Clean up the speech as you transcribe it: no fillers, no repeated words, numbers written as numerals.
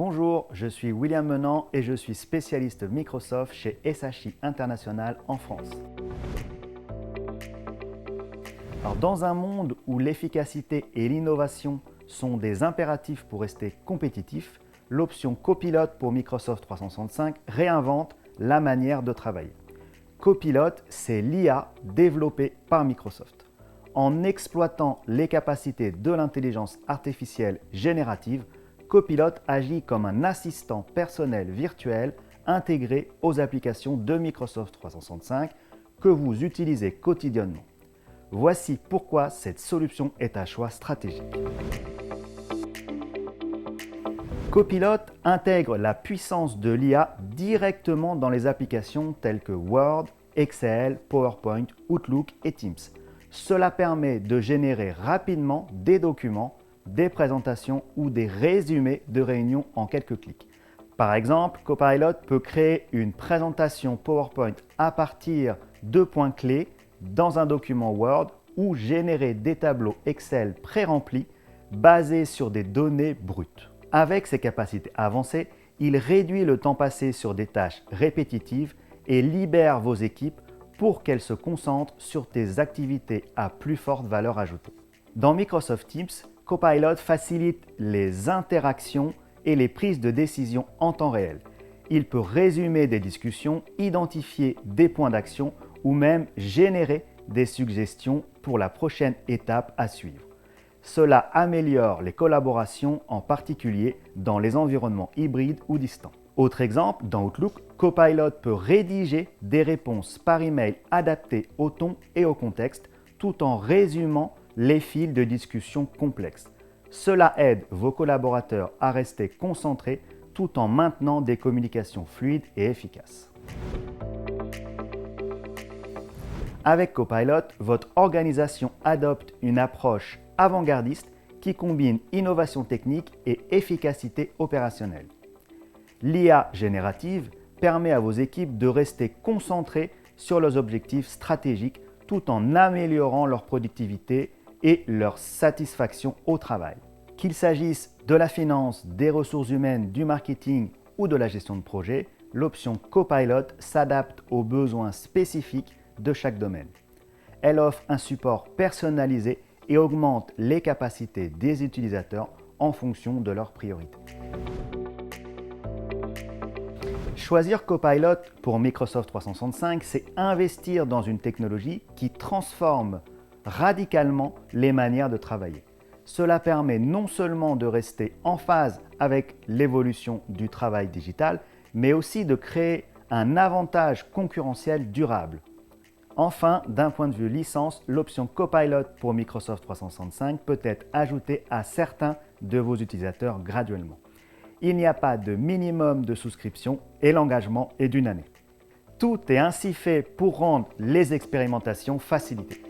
Bonjour, je suis William Menant et je suis spécialiste Microsoft chez SHI International en France. Alors, dans un monde où l'efficacité et l'innovation sont des impératifs pour rester compétitif, l'option Copilot pour Microsoft 365 réinvente la manière de travailler. Copilot, c'est l'IA développée par Microsoft. En exploitant les capacités de l'intelligence artificielle générative, Copilot agit comme un assistant personnel virtuel intégré aux applications de Microsoft 365 que vous utilisez quotidiennement. Voici pourquoi cette solution est un choix stratégique. Copilot intègre la puissance de l'IA directement dans les applications telles que Word, Excel, PowerPoint, Outlook et Teams. Cela permet de générer rapidement des documents, des présentations ou des résumés de réunions en quelques clics. Par exemple, Copilot peut créer une présentation PowerPoint à partir de points clés dans un document Word ou générer des tableaux Excel pré-remplis basés sur des données brutes. Avec ses capacités avancées, il réduit le temps passé sur des tâches répétitives et libère vos équipes pour qu'elles se concentrent sur des activités à plus forte valeur ajoutée. Dans Microsoft Teams, Copilot facilite les interactions et les prises de décision en temps réel. Il peut résumer des discussions, identifier des points d'action ou même générer des suggestions pour la prochaine étape à suivre. Cela améliore les collaborations, en particulier dans les environnements hybrides ou distants. Autre exemple, dans Outlook, Copilot peut rédiger des réponses par email adaptées au ton et au contexte, tout en résumant les fils de discussion complexes. Cela aide vos collaborateurs à rester concentrés tout en maintenant des communications fluides et efficaces. Avec Copilot, votre organisation adopte une approche avant-gardiste qui combine innovation technique et efficacité opérationnelle. L'IA générative permet à vos équipes de rester concentrées sur leurs objectifs stratégiques tout en améliorant leur productivité et leur satisfaction au travail. Qu'il s'agisse de la finance, des ressources humaines, du marketing ou de la gestion de projet, l'option Copilot s'adapte aux besoins spécifiques de chaque domaine. Elle offre un support personnalisé et augmente les capacités des utilisateurs en fonction de leurs priorités. Choisir Copilot pour Microsoft 365, c'est investir dans une technologie qui transforme radicalement les manières de travailler. Cela permet non seulement de rester en phase avec l'évolution du travail digital, mais aussi de créer un avantage concurrentiel durable. Enfin, d'un point de vue licence, l'option Copilot pour Microsoft 365 peut être ajoutée à certains de vos utilisateurs graduellement. Il n'y a pas de minimum de souscription et l'engagement est d'1 année. Tout est ainsi fait pour rendre les expérimentations facilitées.